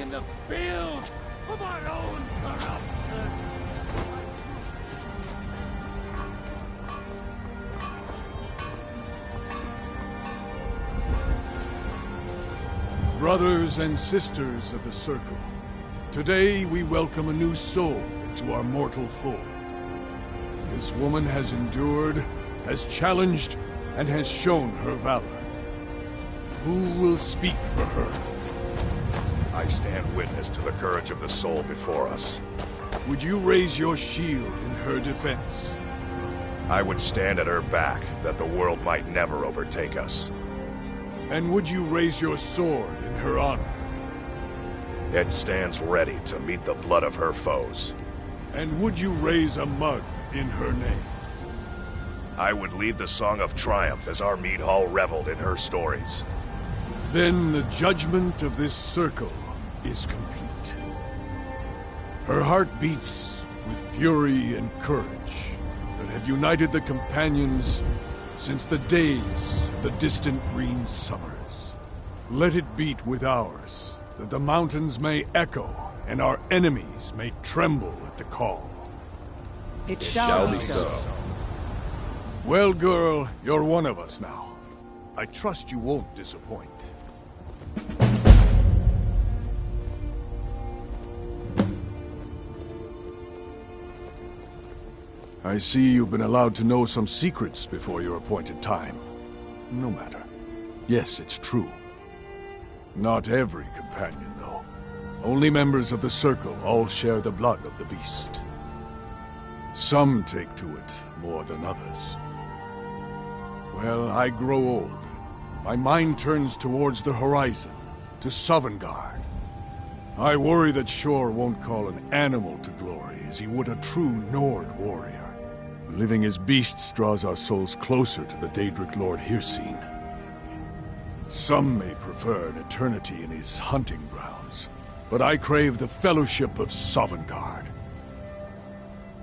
in the field of our own corruption. Brothers and sisters of the Circle, today we welcome a new soul into our mortal fold. This woman has endured, has challenged, and has shown her valor. Who will speak for her? I stand witness to the courage of the soul before us. Would you raise your shield in her defense? I would stand at her back, that the world might never overtake us. And would you raise your sword in her honor? It stands ready to meet the blood of her foes. And would you raise a mug in her name? I would lead the song of triumph as our mead hall reveled in her stories. Then the judgment of this circle is complete. Her heart beats with fury and courage that have united the companions since the days of the distant green summers. Let it beat with ours, that the mountains may echo and our enemies may tremble at the call. It shall be so. Well, girl, you're one of us now. I trust you won't disappoint. I see you've been allowed to know some secrets before your appointed time. No matter. Yes, it's true. Not every companion, though. Only members of the Circle all share the blood of the beast. Some take to it more than others. Well, I grow old. My mind turns towards the horizon, to Sovngarde. I worry that Shor won't call an animal to glory as he would a true Nord warrior. Living as beasts draws our souls closer to the Daedric Lord Hircine. Some may prefer an eternity in his hunting grounds, but I crave the fellowship of Sovngarde.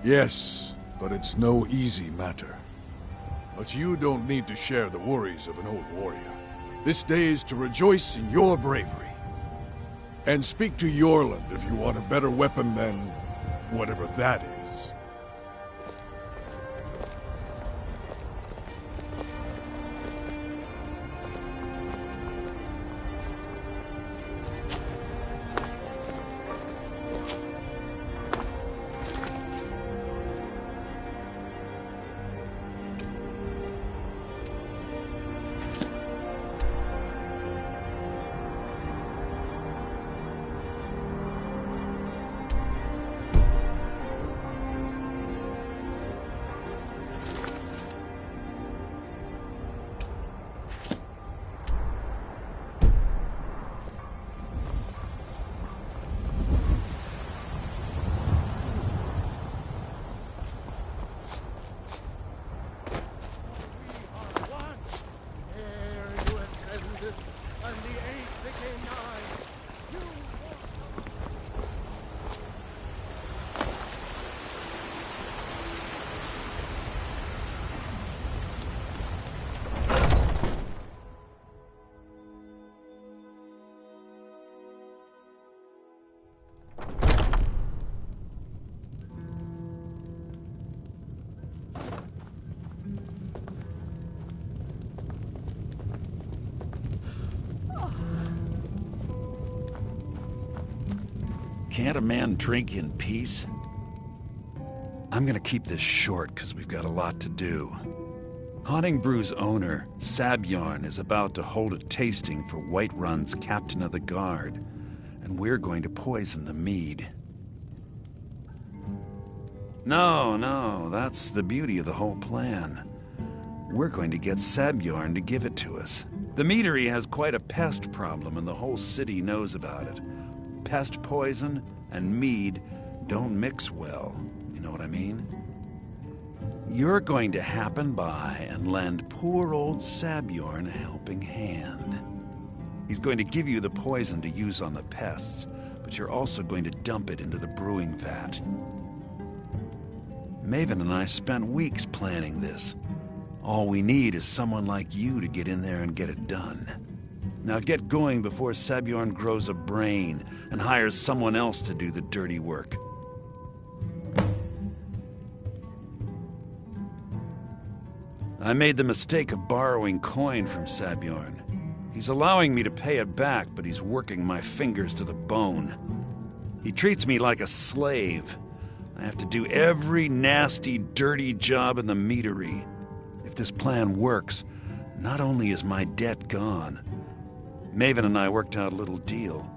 Yes, but it's no easy matter. But you don't need to share the worries of an old warrior. This day is to rejoice in your bravery. And speak to Yorland if you want a better weapon than whatever that is. Can't a man drink in peace? I'm gonna keep this short because we've got a lot to do. Haunting Brew's owner, Sabjorn, is about to hold a tasting for Whiterun's captain of the guard, and we're going to poison the mead. No, that's the beauty of the whole plan. We're going to get Sabjorn to give it to us. The meadery has quite a pest problem, and the whole city knows about it. Pest poison and mead don't mix well. You know what I mean? You're going to happen by and lend poor old Sabjorn a helping hand. He's going to give you the poison to use on the pests, but you're also going to dump it into the brewing vat. Maven and I spent weeks planning this. All we need is someone like you to get in there and get it done. Now get going before Sabjorn grows a brain and hires someone else to do the dirty work. I made the mistake of borrowing coin from Sabjorn. He's allowing me to pay it back, but he's working my fingers to the bone. He treats me like a slave. I have to do every nasty, dirty job in the meadery. If this plan works, not only is my debt gone, Maven and I worked out a little deal.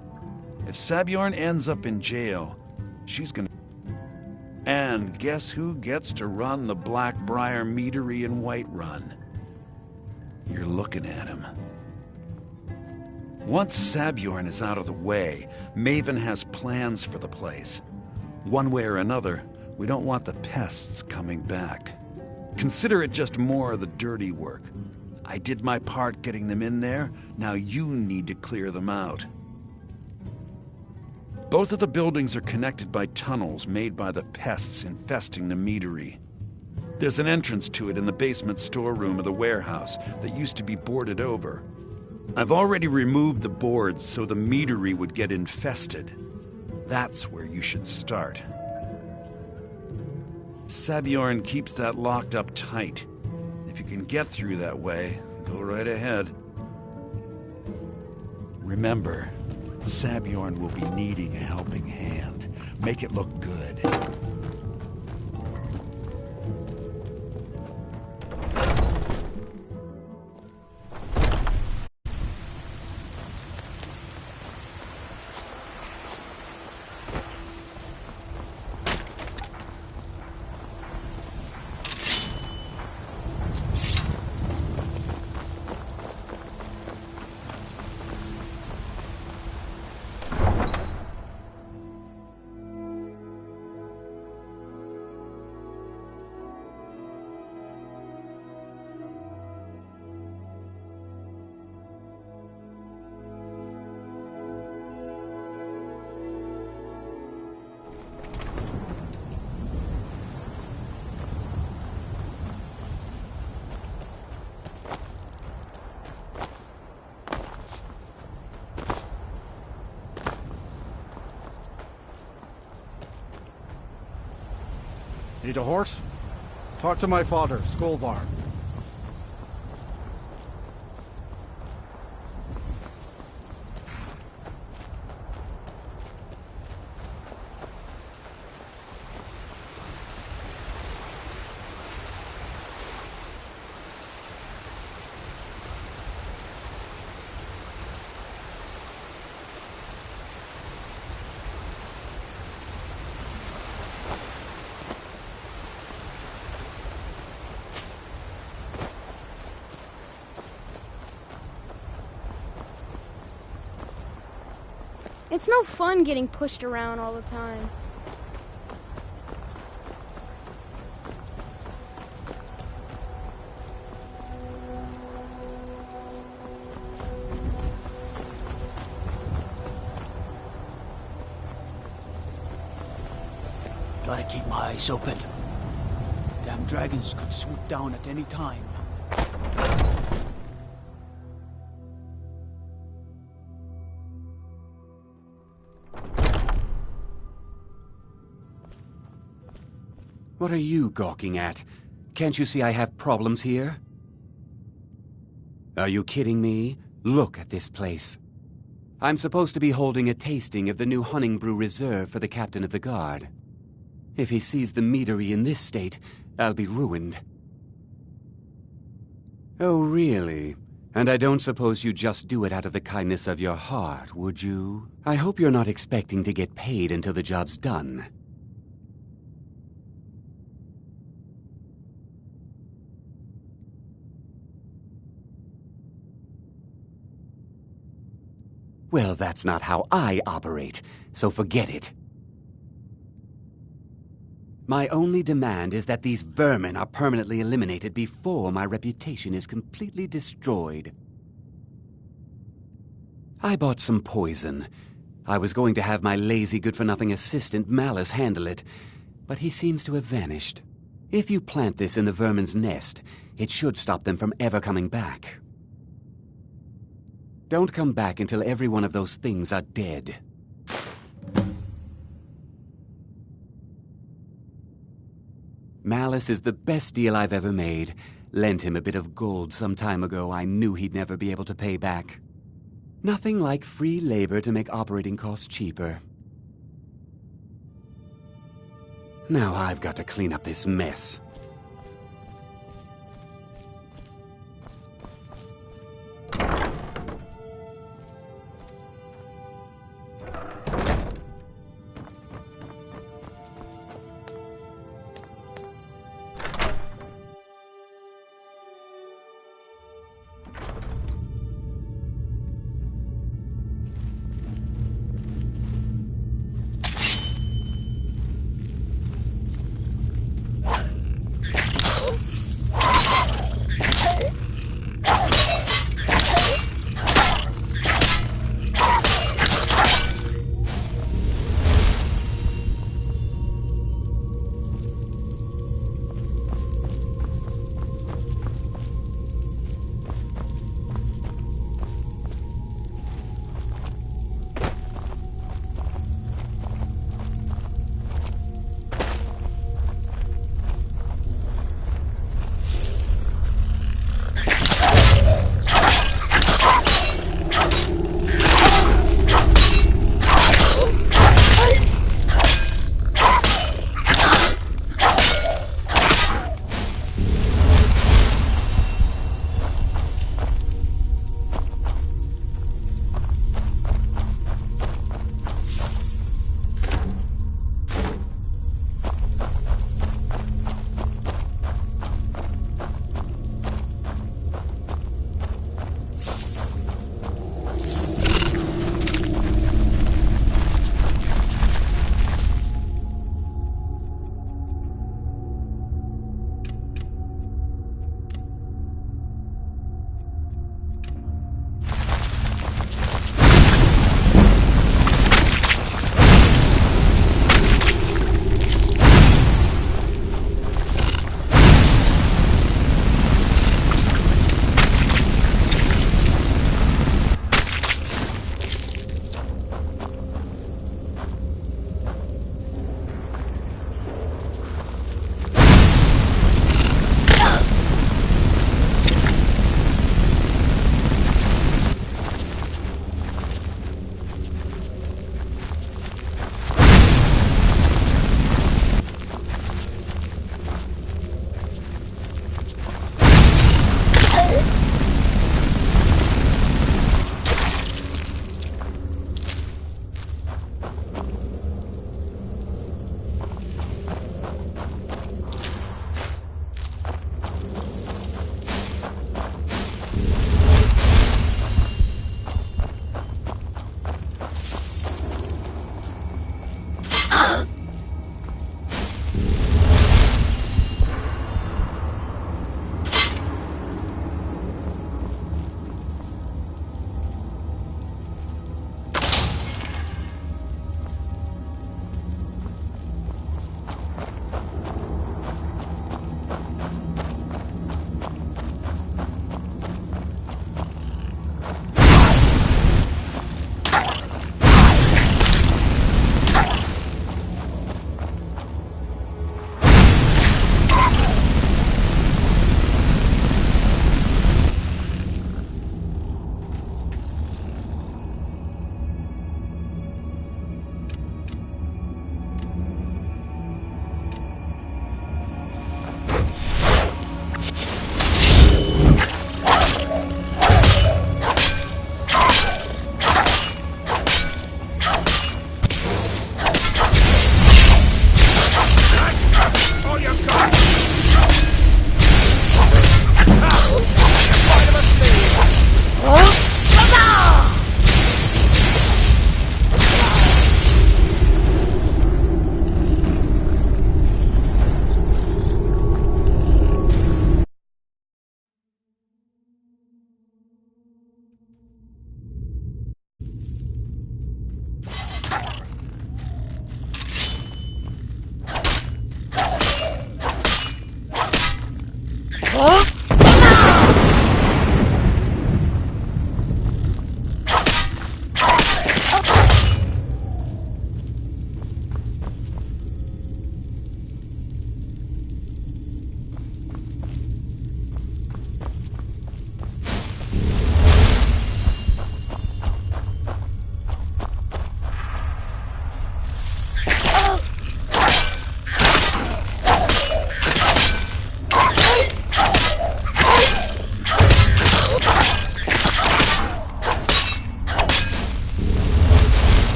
If Sabjorn ends up in jail, she's gonna... And guess who gets to run the Blackbriar meadery in Whiterun? You're looking at him. Once Sabjorn is out of the way, Maven has plans for the place. One way or another, we don't want the pests coming back. Consider it just more of the dirty work. I did my part getting them in there, now you need to clear them out. Both of the buildings are connected by tunnels made by the pests infesting the meadery. There's an entrance to it in the basement storeroom of the warehouse that used to be boarded over. I've already removed the boards so the meadery would get infested. That's where you should start. Sabjorn keeps that locked up tight. If you can get through that way, go right ahead. Remember, Sabjorn will be needing a helping hand. Make it look good. Need a horse? Talk to my father, Skolvar. It's no fun getting pushed around all the time. Gotta keep my eyes open. Damn dragons could swoop down at any time. What are you gawking at? Can't you see I have problems here? Are you kidding me? Look at this place. I'm supposed to be holding a tasting of the new Honningbrew Reserve for the captain of the guard. If he sees the meadery in this state, I'll be ruined. Oh, really? And I don't suppose you just do it out of the kindness of your heart, would you? I hope you're not expecting to get paid until the job's done. Well, that's not how I operate, so forget it. My only demand is that these vermin are permanently eliminated before my reputation is completely destroyed. I bought some poison. I was going to have my lazy, good-for-nothing assistant Malice handle it, but he seems to have vanished. If you plant this in the vermin's nest, it should stop them from ever coming back. Don't come back until every one of those things are dead. Malice is the best deal I've ever made. Lent him a bit of gold some time ago I knew he'd never be able to pay back. Nothing like free labor to make operating costs cheaper. Now I've got to clean up this mess.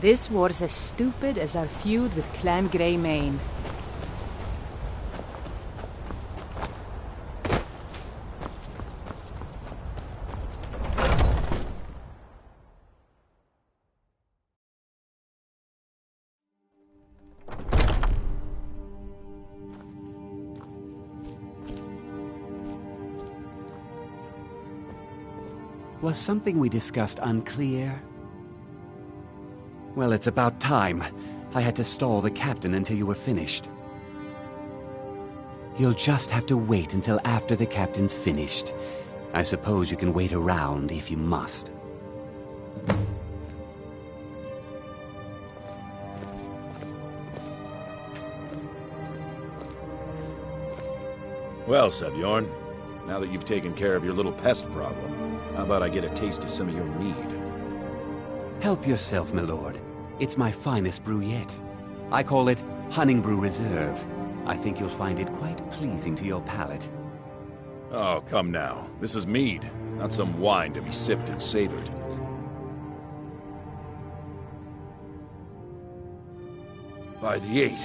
This war's as stupid as our feud with Clan Greymane. Was something we discussed unclear? Well, it's about time. I had to stall the captain until you were finished. You'll just have to wait until after the captain's finished. I suppose you can wait around if you must. Well, Sebjorn, now that you've taken care of your little pest problem, how about I get a taste of some of your mead? Help yourself, my lord. It's my finest brew yet. I call it Hunning Brew Reserve. I think you'll find it quite pleasing to your palate. Oh, come now. This is mead, not some wine to be sipped and savored. By the 8.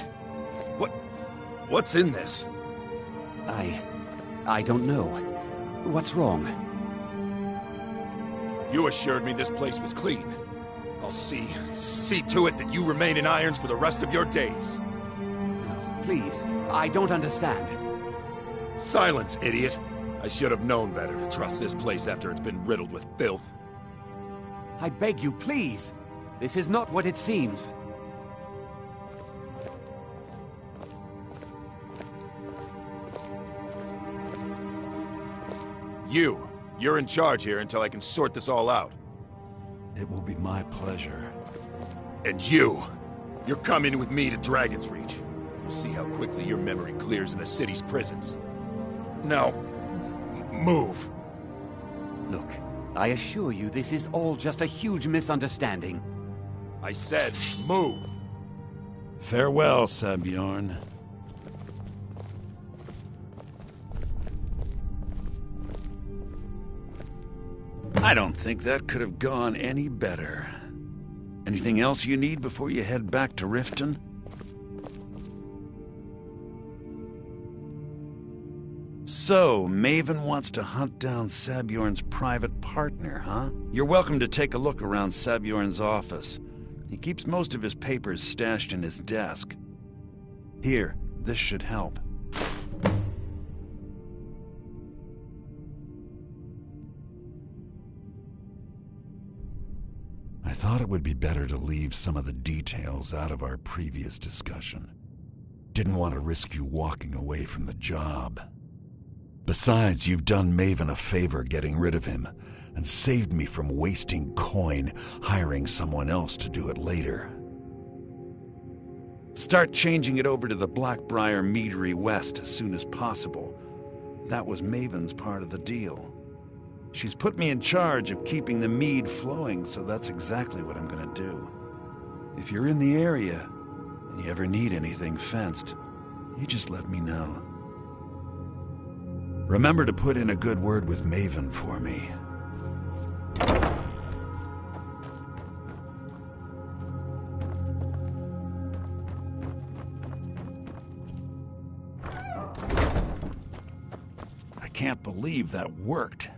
What's in this? I don't know. What's wrong? You assured me this place was clean. I'll see to it that you remain in irons for the rest of your days. No, please, I don't understand. Silence, idiot! I should have known better to trust this place after it's been riddled with filth. I beg you, please! This is not what it seems. You're in charge here until I can sort this all out. It will be my pleasure. And you're coming with me to Dragon's Reach. We'll see how quickly your memory clears in the city's prisons. Now, move. Look, I assure you this is all just a huge misunderstanding. I said, move. Farewell, Sebjorn. I don't think that could have gone any better. Anything else you need before you head back to Riften? So, Maven wants to hunt down Sabjorn's private partner, huh? You're welcome to take a look around Sabjorn's office. He keeps most of his papers stashed in his desk. Here, this should help. I thought it would be better to leave some of the details out of our previous discussion. Didn't want to risk you walking away from the job. Besides, you've done Maven a favor getting rid of him, and saved me from wasting coin hiring someone else to do it later. Start changing it over to the Blackbriar Meadery West as soon as possible. That was Maven's part of the deal. She's put me in charge of keeping the mead flowing, so that's exactly what I'm gonna do. If you're in the area, and you ever need anything fenced, you just let me know. Remember to put in a good word with Maven for me. I can't believe that worked.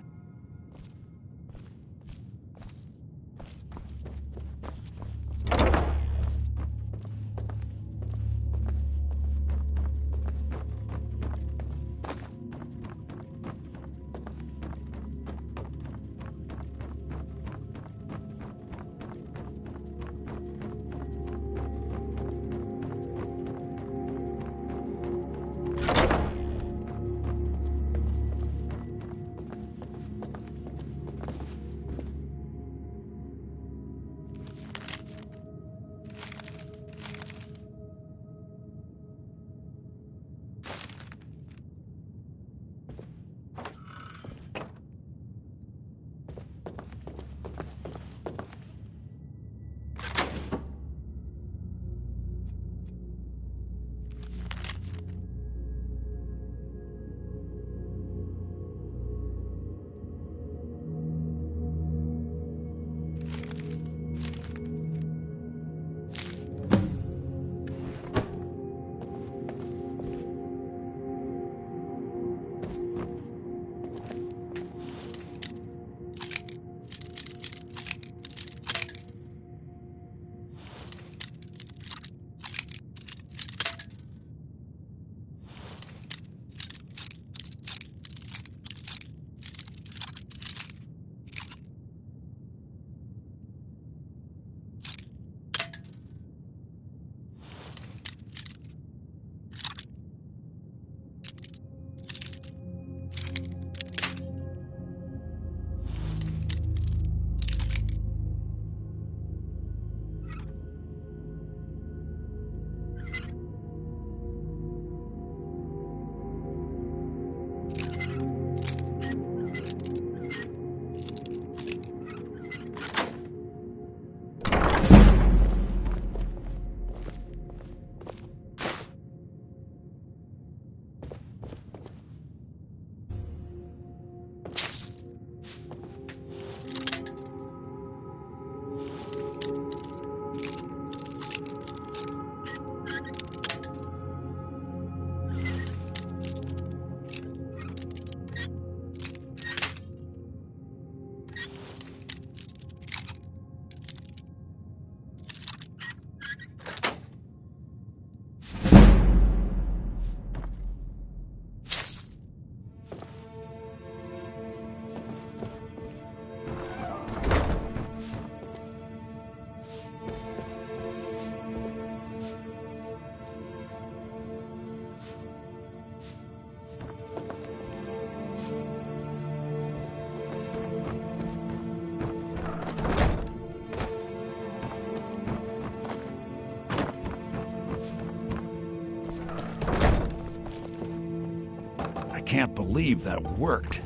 I can't believe that worked.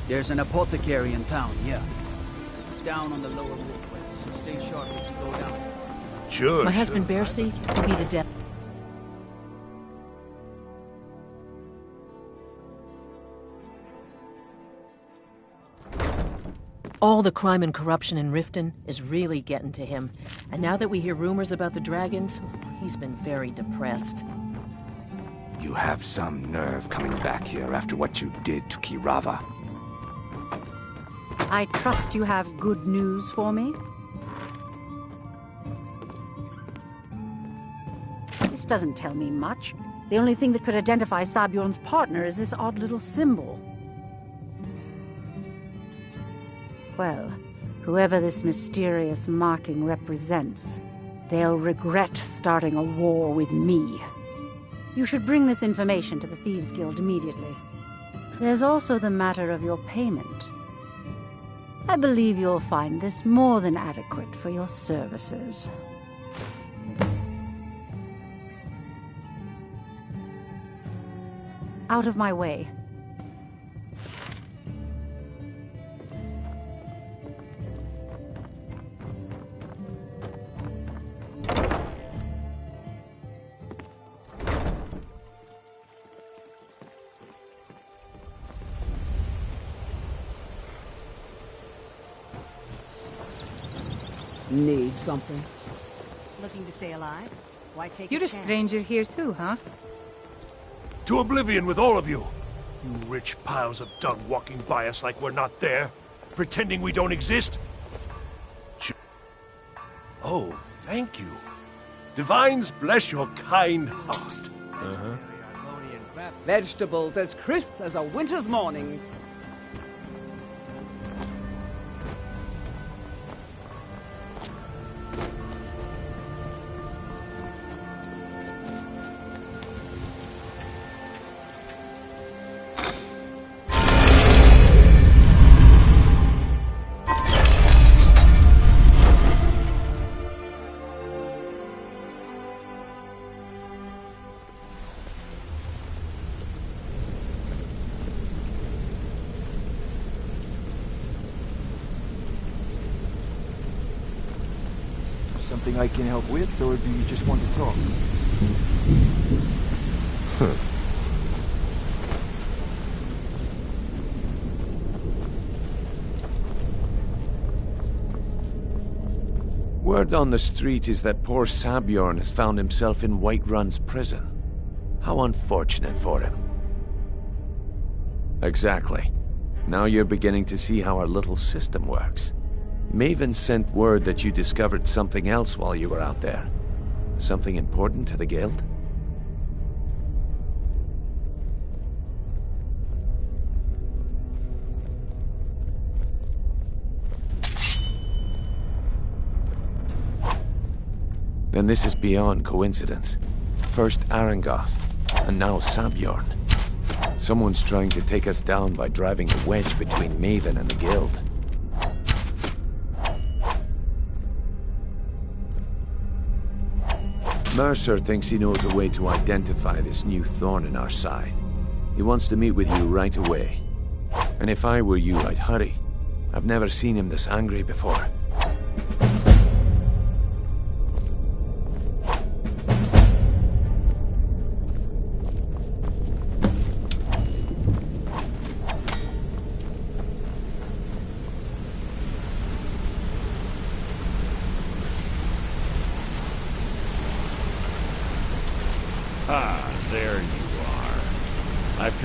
There's an apothecary in town, yeah. It's down on the lower roadway, so stay sharp if you go down. Sure. My husband Bercy will be the devil. All the crime and corruption in Riften is really getting to him. And now that we hear rumors about the dragons, he's been very depressed. You have some nerve coming back here after what you did to Kirava. I trust you have good news for me? This doesn't tell me much. The only thing that could identify Sabjorn's partner is this odd little symbol. Well, whoever this mysterious marking represents, they'll regret starting a war with me. You should bring this information to the Thieves' Guild immediately. There's also the matter of your payment. I believe you'll find this more than adequate for your services. Out of my way. Need something? Looking to stay alive? Why take You're a chance? stranger here too, huh? To oblivion with all of you! You rich piles of dung walking by us like we're not there, pretending we don't exist? Oh, thank you. Divines bless your kind heart. Vegetables as crisp as a winter's morning. Something I can help with, or do you just want to talk? Word on the street is that poor Sabjorn has found himself in Whiterun's prison. How unfortunate for him. Exactly. Now you're beginning to see how our little system works. Maven sent word that you discovered something else while you were out there. Something important to the guild? Then this is beyond coincidence. First Arangoth, and now Sabjorn. Someone's trying to take us down by driving a wedge between Maven and the guild. Mercer thinks he knows a way to identify this new thorn in our side. He wants to meet with you right away. And if I were you, I'd hurry. I've never seen him this angry before.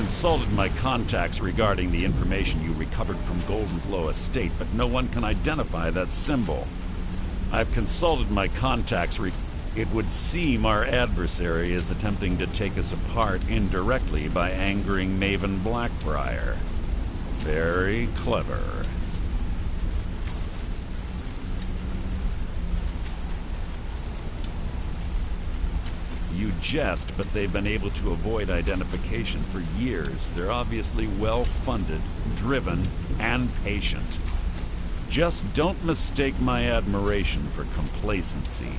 consulted my contacts regarding the information you recovered from Golden Glow Estate, but no one can identify that symbol. I've consulted my contacts. It would seem our adversary is attempting to take us apart indirectly by angering Maven Blackbriar. Very clever. You jest, but they've been able to avoid identification for years. They're obviously well-funded, driven, and patient. Just don't mistake my admiration for complacency.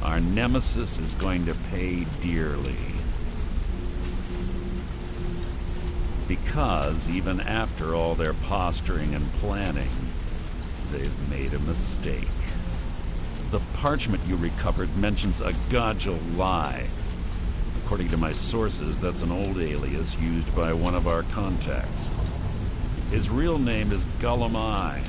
Our nemesis is going to pay dearly. Because even after all their posturing and planning, they've made a mistake. The parchment you recovered mentions a Godjal lie. According to my sources, that's an old alias used by one of our contacts. His real name is Gullum.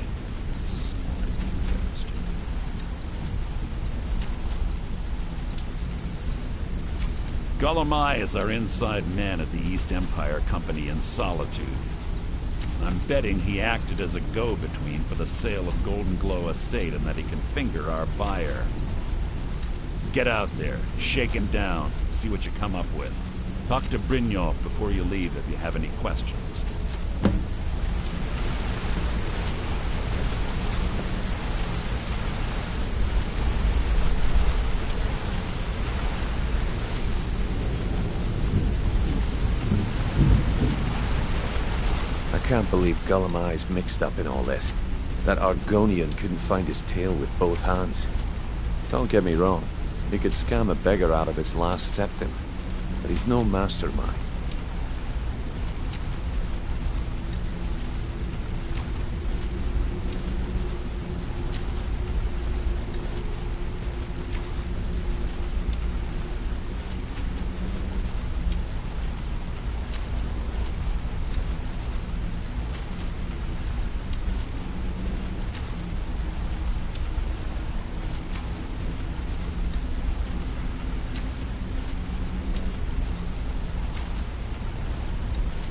Gullum is our inside man at the East Empire Company in Solitude. I'm betting he acted as a go-between for the sale of Golden Glow Estate and that he can finger our buyer. Get out there, shake him down, see what you come up with. Talk to Brynjolf before you leave if you have any questions. I can't believe Gullum mixed up in all this. That Argonian couldn't find his tail with both hands. Don't get me wrong, he could scam a beggar out of his last septim, but he's no mastermind.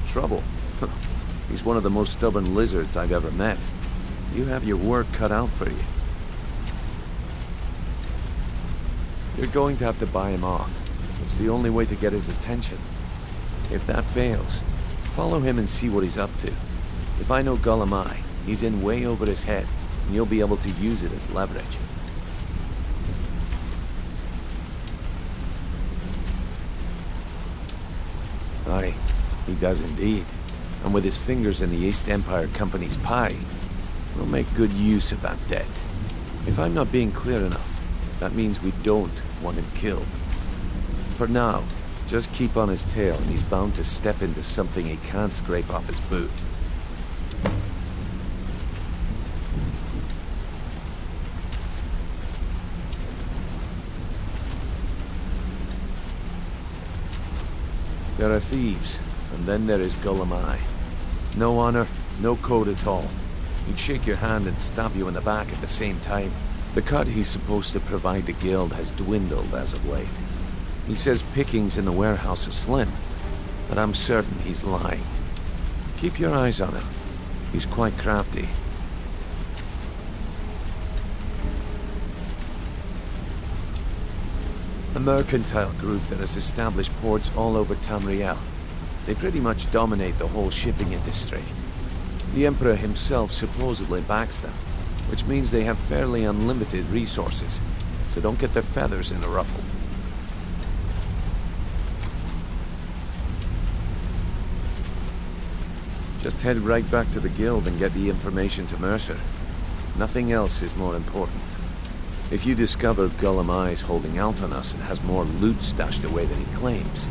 Trouble. He's one of the most stubborn lizards I've ever met. You have your work cut out for you. You're going to have to buy him off. It's the only way to get his attention. If that fails, follow him and see what he's up to. If I know Gullum, he's in way over his head, and you'll be able to use it as leverage. Aye. He does indeed. And with his fingers in the East Empire Company's pie, we'll make good use of that debt. If I'm not being clear enough, that means we don't want him killed. For now, just keep on his tail and he's bound to step into something he can't scrape off his boot. There are thieves. And then there is Gullum. No honor, no code at all. He'd shake your hand and stab you in the back at the same time. The cut he's supposed to provide the guild has dwindled as of late. He says pickings in the warehouse are slim, but I'm certain he's lying. Keep your eyes on him. He's quite crafty. A mercantile group that has established ports all over Tamriel. They pretty much dominate the whole shipping industry. The Emperor himself supposedly backs them, which means they have fairly unlimited resources, so don't get their feathers in a ruffle. Just head right back to the guild and get the information to Mercer. Nothing else is more important. If you discover Gullum holding out on us and has more loot stashed away than he claims,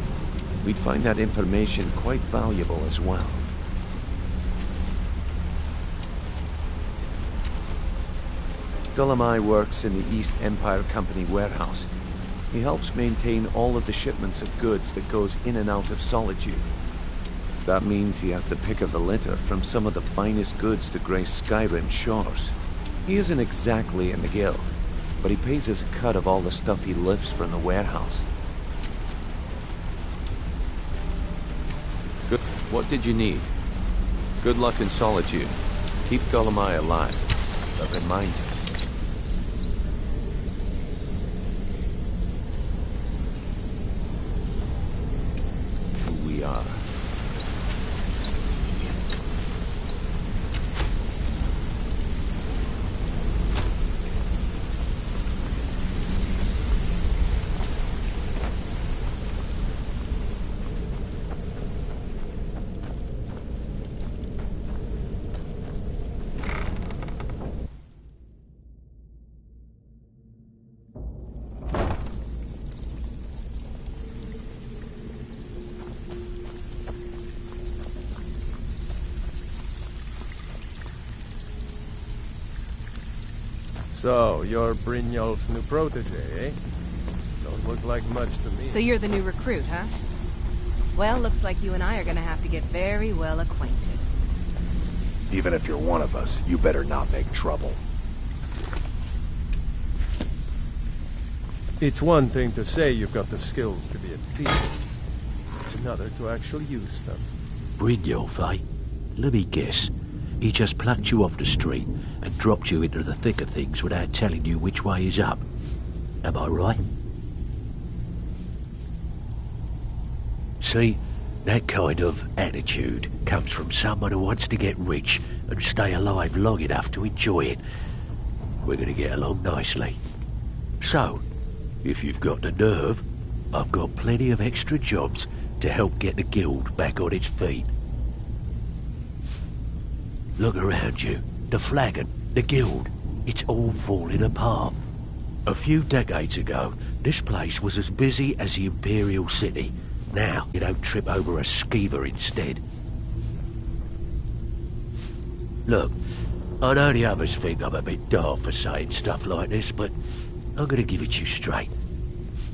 we'd find that information quite valuable as well. Gullum works in the East Empire Company warehouse. He helps maintain all of the shipments of goods that goes in and out of Solitude. That means he has the pick of the litter from some of the finest goods to grace Skyrim shores. He isn't exactly in the guild, but he pays us a cut of all the stuff he lifts from the warehouse. Good. What did you need? Good luck in solitude. Keep Golemai alive. A reminder. Who we are. So, you're Brynjolf's new protege, eh? Don't look like much to me. So you're the new recruit, huh? Well, looks like you and I are gonna have to get very well acquainted. Even if you're one of us, you better not make trouble. It's one thing to say you've got the skills to be a thief. It's another to actually use them. Brynjolf, eh? Let me guess. He just plucked you off the street and dropped you into the thick of things without telling you which way is up. Am I right? See, that kind of attitude comes from someone who wants to get rich and stay alive long enough to enjoy it. We're going to get along nicely. So, if you've got the nerve, I've got plenty of extra jobs to help get the guild back on its feet. Look around you. The flagon, the guild, it's all falling apart. A few decades ago, this place was as busy as the Imperial City. Now, you don't trip over a skeever instead. Look, I know the others think I'm a bit daft for saying stuff like this, but I'm gonna give it to you straight.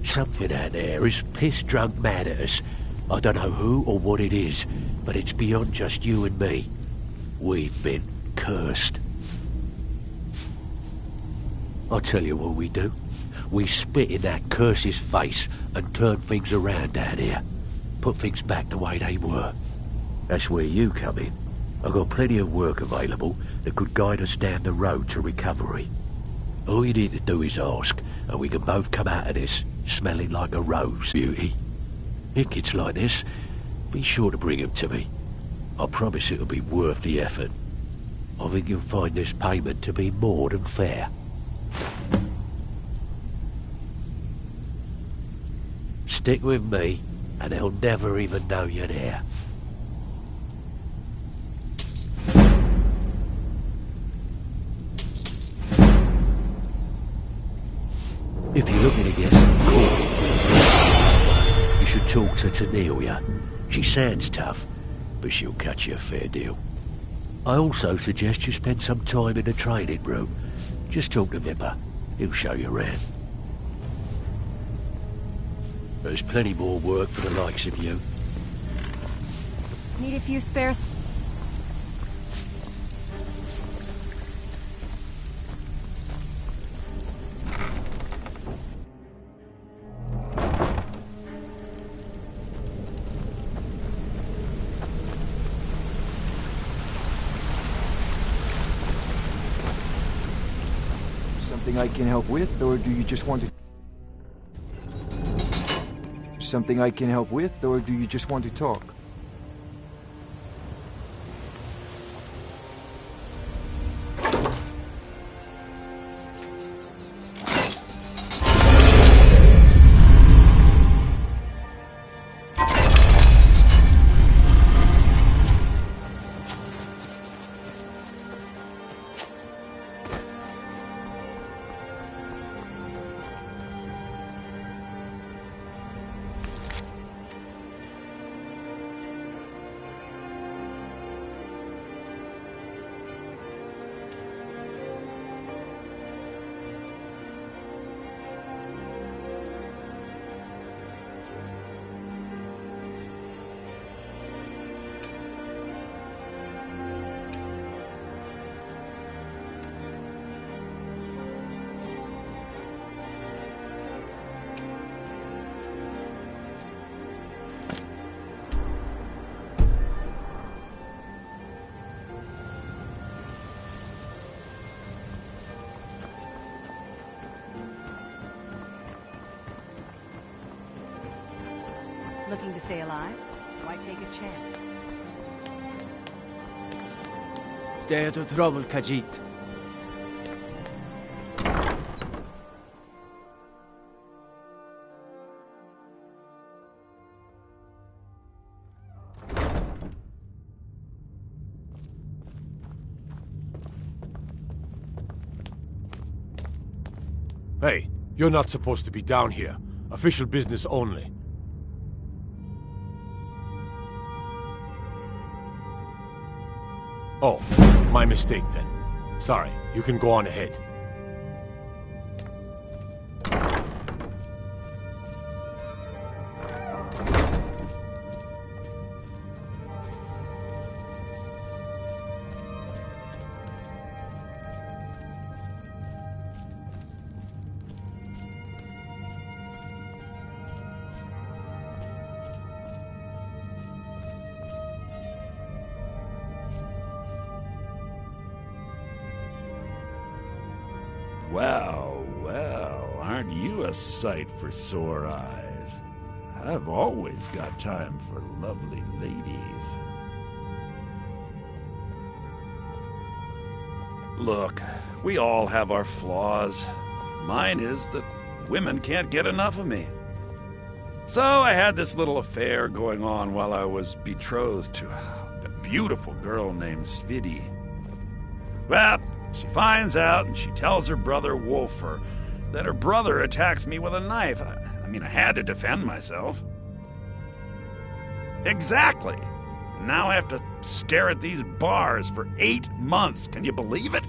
Something out there is piss-drunk mad at us. I don't know who or what it is, but it's beyond just you and me. We've been cursed. I'll tell you what we do. We spit in that curse's face and turn things around down here. Put things back the way they were. That's where you come in. I've got plenty of work available that could guide us down the road to recovery. All you need to do is ask, and we can both come out of this smelling like a rose, beauty. If kids like this, be sure to bring them to me. I promise it'll be worth the effort. I think you'll find this payment to be more than fair. Stick with me, and they'll never even know you're there. If you're looking to get some coin for the you should talk to Tanelia. She sounds tough, but she'll cut you a fair deal. I also suggest you spend some time in the training room. Just talk to Vipper. He'll show you around. There's plenty more work for the likes of you. Need a few spares. Something I can help with, or do you just want to... Something I can help with, or do you just want to talk? Looking to stay alive? Why take a chance? Stay out of trouble, Khajiit. Hey, you're not supposed to be down here. Official business only. Oh, my mistake then. Sorry, you can go on ahead. Well, well, aren't you a sight for sore eyes? I've always got time for lovely ladies. Look, we all have our flaws. Mine is that women can't get enough of me. So I had this little affair going on while I was betrothed to a beautiful girl named Svidi. Well, she finds out and she tells her brother Wolfer that her brother attacks me with a knife. I mean, I had to defend myself. Exactly. Now I have to stare at these bars for 8 months. Can you believe it?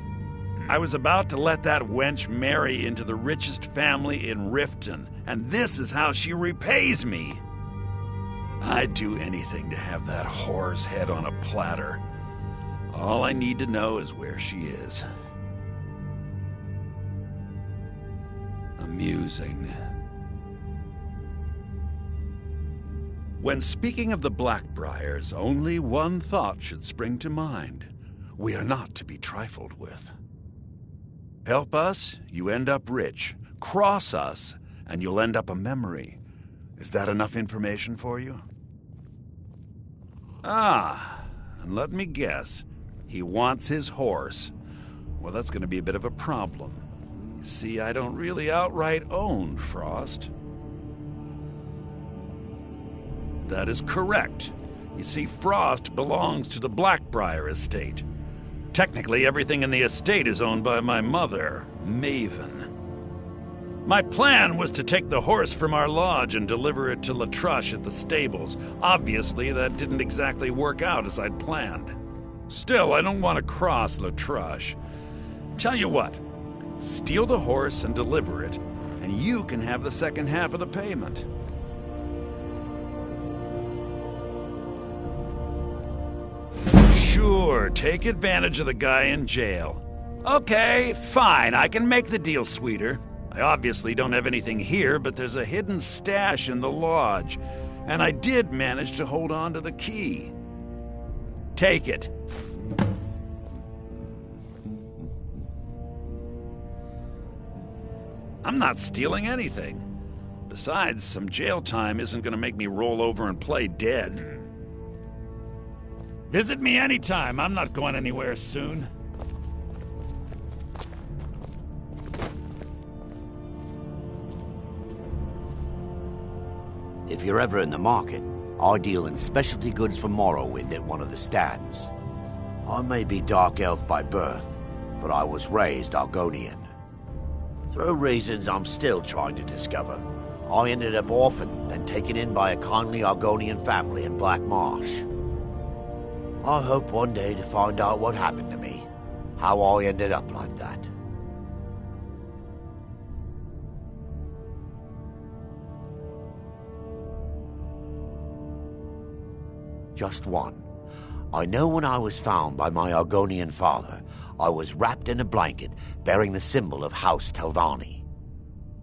I was about to let that wench marry into the richest family in Riften, and this is how she repays me. I'd do anything to have that whore's head on a platter. All I need to know is where she is. Amusing. When speaking of the Blackbriars, only one thought should spring to mind. We are not to be trifled with. Help us, you end up rich. Cross us, and you'll end up a memory. Is that enough information for you? Ah, and let me guess. He wants his horse. Well, that's going to be a bit of a problem. You see, I don't really outright own Frost. That is correct. You see, Frost belongs to the Blackbriar estate. Technically, everything in the estate is owned by my mother, Maven. My plan was to take the horse from our lodge and deliver it to Latrush at the stables. Obviously, that didn't exactly work out as I'd planned. Still, I don't want to cross Latrush. Tell you what, steal the horse and deliver it, and you can have the second half of the payment. Sure, take advantage of the guy in jail. Okay, fine, I can make the deal sweeter. I obviously don't have anything here, but there's a hidden stash in the lodge, and I did manage to hold on to the key. Take it. I'm not stealing anything. Besides, some jail time isn't going to make me roll over and play dead. Visit me anytime. I'm not going anywhere soon. If you're ever in the market, I deal in specialty goods for Morrowind at one of the stands. I may be Dark Elf by birth, but I was raised Argonian. Through reasons I'm still trying to discover, I ended up orphaned, then taken in by a kindly Argonian family in Black Marsh. I hope one day to find out what happened to me, how I ended up like that. Just one. I know when I was found by my Argonian father, I was wrapped in a blanket bearing the symbol of House Telvanni.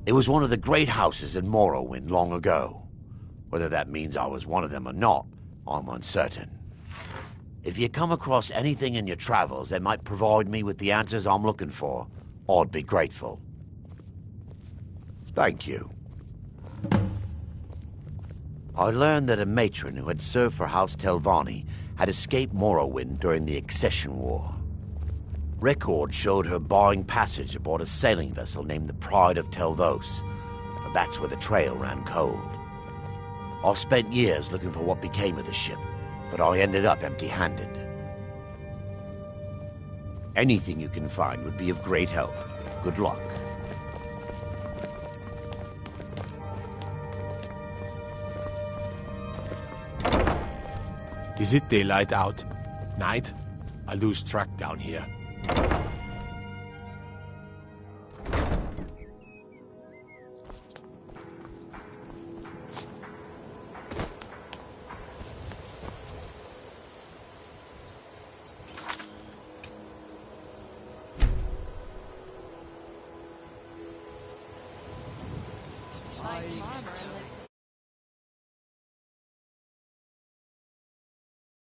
It was one of the great houses in Morrowind long ago. Whether that means I was one of them or not, I'm uncertain. If you come across anything in your travels that might provide me with the answers I'm looking for, I'd be grateful. Thank you. I learned that a matron who had served for House Telvanni had escaped Morrowind during the Accession War. Records showed her buying passage aboard a sailing vessel named the Pride of Telvos. That's where the trail ran cold. I spent years looking for what became of the ship, but I ended up empty-handed. Anything you can find would be of great help. Good luck. Is it daylight out? Night? I lose track down here. Nice armor and